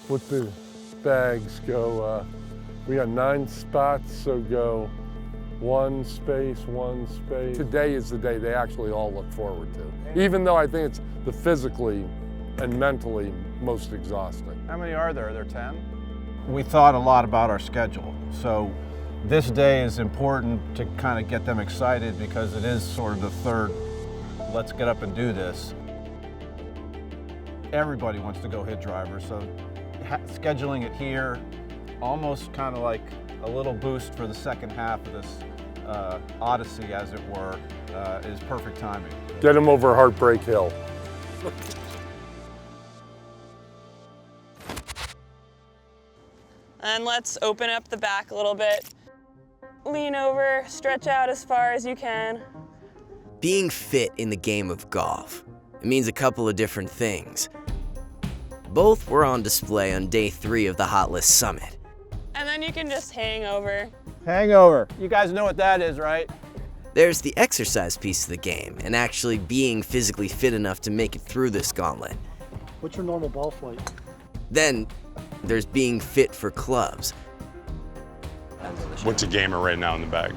with the bags go, we got 9 spots, so go 1 space, 1 space. Today is the day they actually all look forward to, even though I think it's the physically and mentally most exhausting. How many are there? Are there 10? We thought a lot about our schedule, so this day is important to kind of get them excited because it is sort of the third, let's get up and do this. Everybody wants to go hit drivers, so scheduling it here, almost kind of like a little boost for the second half of this odyssey, as it were, is perfect timing. Get them over Heartbreak Hill. And let's open up the back a little bit. Lean over, stretch out as far as you can. Being fit in the game of golf, it means a couple of different things. Both were on display on day 3 of the Hot List Summit. And then you can just hang over. Hangover. You guys know what that is, right? There's the exercise piece of the game, and actually being physically fit enough to make it through this gauntlet. What's your normal ball flight? Then there's being fit for clubs. What's a gamer right now in the bag?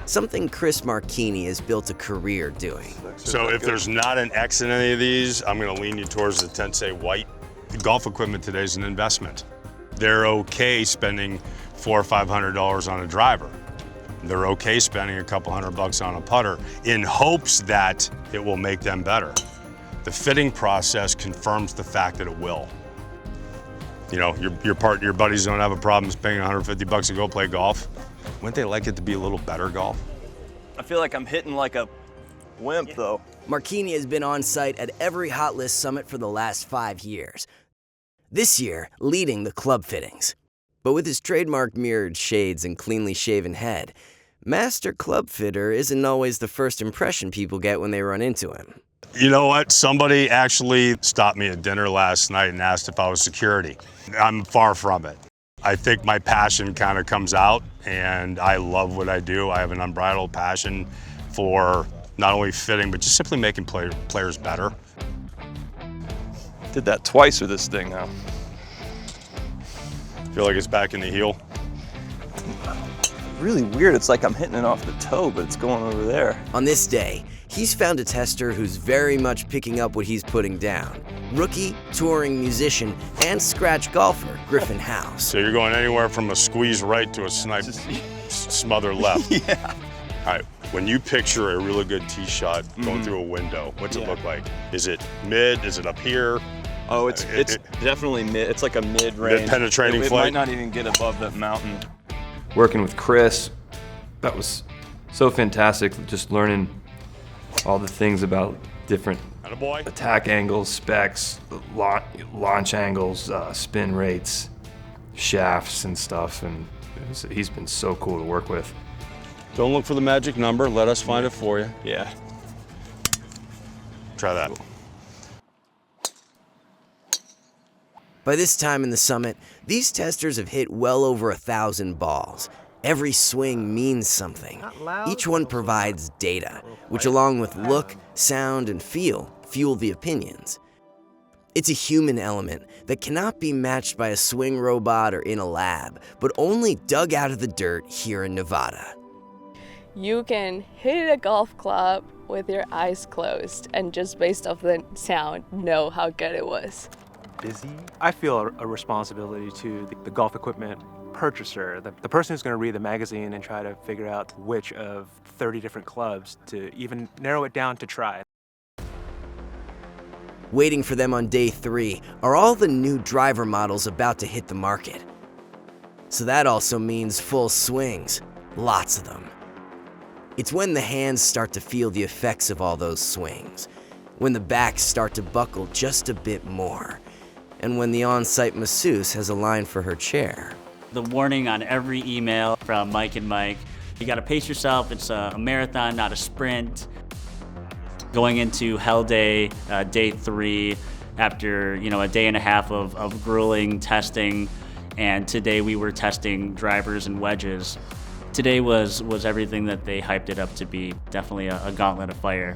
Something Chris Marchini has built a career doing. So if there's not an X in any of these, I'm gonna lean you towards the Tensei White. The golf equipment today is an investment. They're okay spending $400 or $500 on a driver. They're okay spending a couple $100 on a putter in hopes that it will make them better. The fitting process confirms the fact that it will. You know, your buddies don't have a problem spending $150 to go play golf. Wouldn't they like it to be a little better golf? I feel like I'm hitting like a wimp, though. Marchini has been on site at every Hot List Summit for the last 5 years. This year, leading the club fittings. But with his trademark mirrored shades and cleanly shaven head, Master Club Fitter isn't always the first impression people get when they run into him. You know what? Somebody actually stopped me at dinner last night and asked if I was security. I'm far from it. I think my passion kind of comes out, and I love what I do. I have an unbridled passion for not only fitting, but just simply making players better. Did that twice with this thing now. Feel like it's back in the heel. Really weird. It's like I'm hitting it off the toe, but it's going over there. On this day, he's found a tester who's very much picking up what he's putting down. Rookie, touring musician, and scratch golfer, Griffin. So you're going anywhere from a squeeze right to a snipe smother left. Yeah. All right, when you picture a really good tee shot going through a window, what's it look like? Is it mid? Is it up here? Oh, it's definitely mid. It's like a mid-range. Mid-penetrating It flight? might not even get above that mountain. Working with Chris, that was so fantastic, just learning all the things about different attack angles, specs, launch angles, spin rates, shafts and stuff, and he's been so cool to work with. Don't look for the magic number, let us find it for you. Yeah. Try that. By this time in the summit, these testers have hit well over 1,000 balls. Every swing means something. Each one provides data, which along with look, sound, and feel, fuel the opinions. It's a human element that cannot be matched by a swing robot or in a lab, but only dug out of the dirt here in Nevada. You can hit a golf club with your eyes closed and just based off the sound, know how good it was. Busy. I feel a responsibility to the golf equipment purchaser, the person who's going to read the magazine and try to figure out which of 30 different clubs to even narrow it down to try. Waiting for them on day 3 are all the new driver models about to hit the market. So that also means full swings, lots of them. It's when the hands start to feel the effects of all those swings, when the backs start to buckle just a bit more, and when the on-site masseuse has a line for her chair. The warning on every email from Mike and Mike, you gotta pace yourself, it's a marathon, not a sprint. Going into Hell Day, day 3, after a day and a half of grueling testing, and today we were testing drivers and wedges. Today was everything that they hyped it up to be, definitely a gauntlet of fire.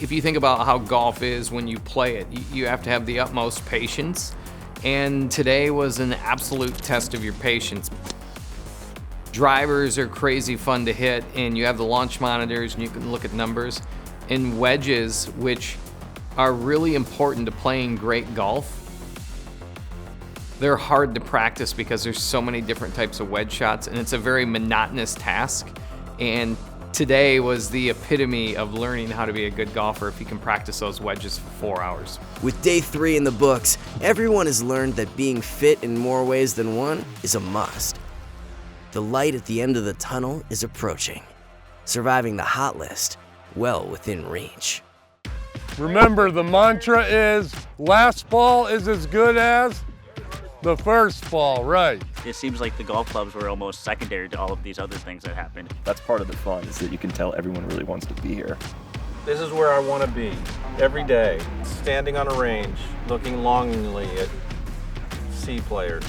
If you think about how golf is when you play it, you have to have the utmost patience And today was an absolute test of your patience. Drivers are crazy fun to hit, and you have the launch monitors and you can look at numbers. And wedges, which are really important to playing great golf, they're hard to practice because there's so many different types of wedge shots, and it's a very monotonous task. And today was the epitome of learning how to be a good golfer if you can practice those wedges for 4 hours. With day 3 in the books, everyone has learned that being fit in more ways than one is a must. The light at the end of the tunnel is approaching, surviving the hot list well within reach. Remember, the mantra is, last ball is as good as the first ball, right? It seems like the golf clubs were almost secondary to all of these other things that happened. That's part of the fun, is that you can tell everyone really wants to be here. This is where I want to be every day, standing on a range, looking longingly at C players.